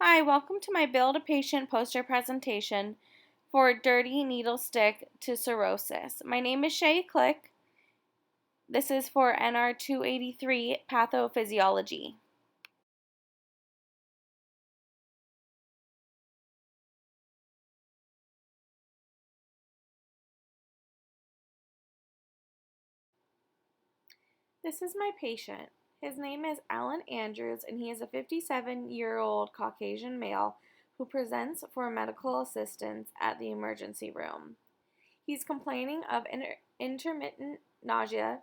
Hi, welcome to my Build a Patient poster presentation for Dirty Needle Stick to Cirrhosis. My name is Shay Click. This is for NR 283 Pathophysiology. This is my patient. His name is Alan Andrews, and he is a 57-year-old Caucasian male who presents for medical assistance at the emergency room. He's complaining of intermittent nausea,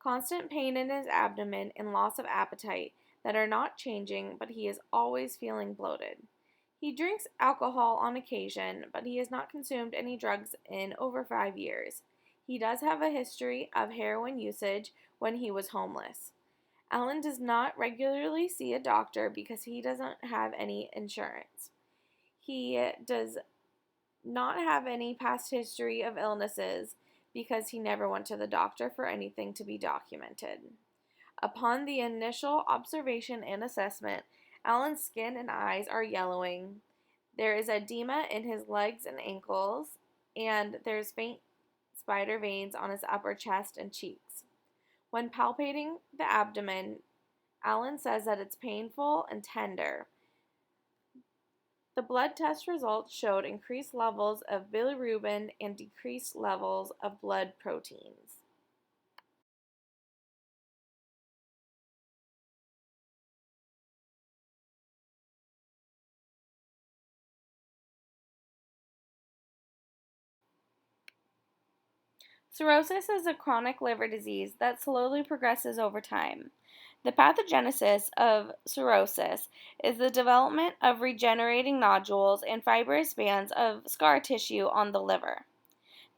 constant pain in his abdomen, and loss of appetite that are not changing, but he is always feeling bloated. He drinks alcohol on occasion, but he has not consumed any drugs in over 5 years. He does have a history of heroin usage when he was homeless. Alan does not regularly see a doctor because he doesn't have any insurance. He does not have any past history of illnesses because he never went to the doctor for anything to be documented. Upon the initial observation and assessment, Alan's skin and eyes are yellowing. There is edema in his legs and ankles, and there's faint spider veins on his upper chest and cheeks. When palpating the abdomen, Alan says that it's painful and tender. The blood test results showed increased levels of bilirubin and decreased levels of blood proteins. Cirrhosis is a chronic liver disease that slowly progresses over time. The pathogenesis of cirrhosis is the development of regenerating nodules and fibrous bands of scar tissue on the liver.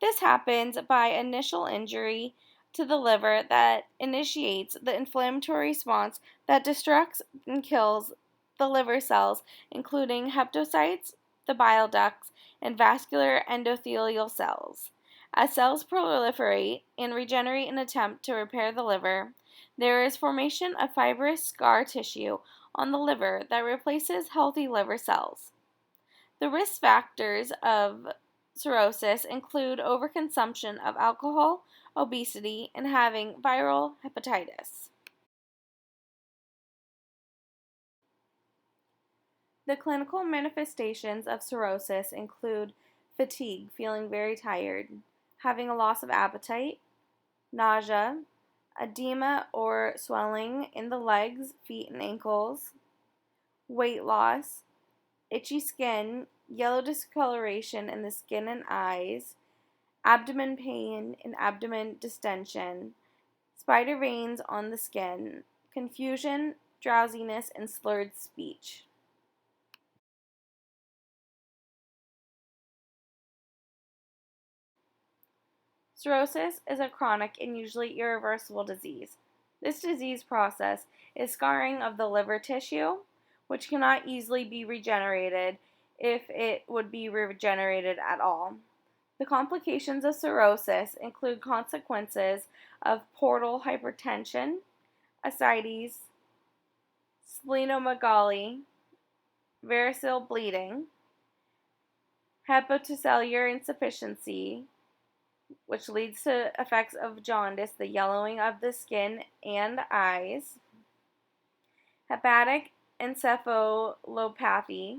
This happens by initial injury to the liver that initiates the inflammatory response that destructs and kills the liver cells, including hepatocytes, the bile ducts, and vascular endothelial cells. As cells proliferate and regenerate in an attempt to repair the liver, there is formation of fibrous scar tissue on the liver that replaces healthy liver cells. The risk factors of cirrhosis include overconsumption of alcohol, obesity, and having viral hepatitis. The clinical manifestations of cirrhosis include fatigue, feeling very tired, having a loss of appetite, nausea, edema or swelling in the legs, feet, and ankles, weight loss, itchy skin, yellow discoloration in the skin and eyes, abdomen pain and abdomen distension, spider veins on the skin, confusion, drowsiness, and slurred speech. Cirrhosis is a chronic and usually irreversible disease. This disease process is scarring of the liver tissue, which cannot easily be regenerated if it would be regenerated at all. The complications of cirrhosis include consequences of portal hypertension, ascites, splenomegaly, variceal bleeding, hepatocellular insufficiency, which leads to effects of jaundice, the yellowing of the skin and eyes, hepatic encephalopathy.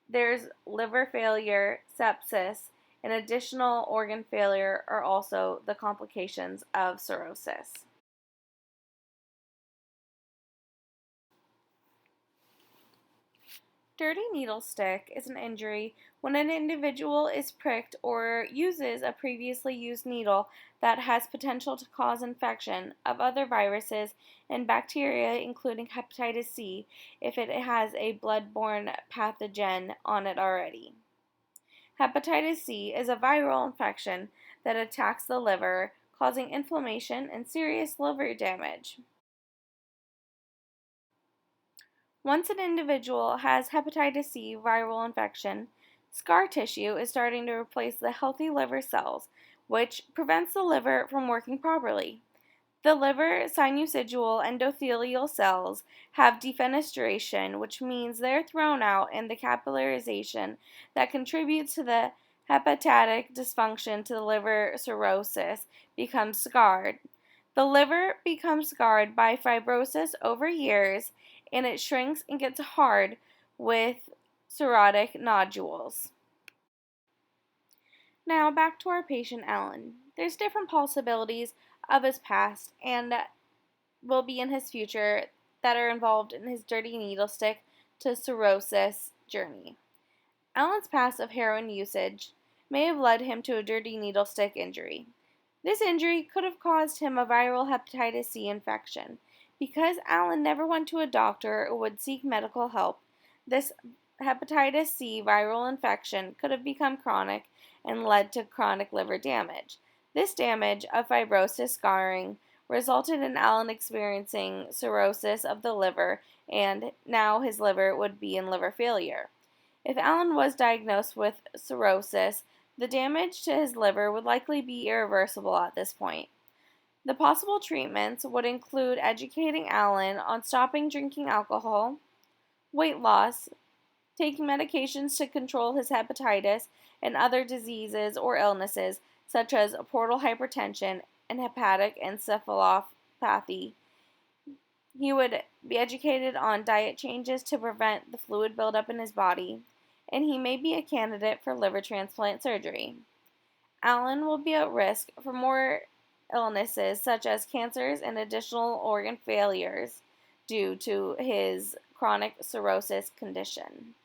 There's liver failure, sepsis, and additional organ failure are also the complications of cirrhosis. Dirty needle stick is an injury when an individual is pricked or uses a previously used needle that has potential to cause infection of other viruses and bacteria, including hepatitis C, if it has a blood-borne pathogen on it already. Hepatitis C is a viral infection that attacks the liver, causing inflammation and serious liver damage. Once an individual has hepatitis C viral infection, scar tissue is starting to replace the healthy liver cells, which prevents the liver from working properly. The liver sinusoidal endothelial cells have defenestration, which means they're thrown out, and the capillarization that contributes to the hepatic dysfunction to the liver cirrhosis becomes scarred. The liver becomes scarred by fibrosis over years, and it shrinks and gets hard with cirrhotic nodules. Now, back to our patient Alan. There's different possibilities of his past and will be in his future that are involved in his dirty needle stick to cirrhosis journey. Alan's past of heroin usage may have led him to a dirty needle stick injury. This injury could have caused him a viral hepatitis C infection. Because Alan never went to a doctor or would seek medical help, this hepatitis C viral infection could have become chronic and led to chronic liver damage. This damage of fibrosis scarring resulted in Alan experiencing cirrhosis of the liver, and now his liver would be in liver failure. If Alan was diagnosed with cirrhosis, the damage to his liver would likely be irreversible at this point. The possible treatments would include educating Alan on stopping drinking alcohol, weight loss, taking medications to control his hepatitis and other diseases or illnesses such as portal hypertension and hepatic encephalopathy. He would be educated on diet changes to prevent the fluid buildup in his body, and he may be a candidate for liver transplant surgery. Alan will be at risk for more illnesses such as cancers and additional organ failures due to his chronic cirrhosis condition.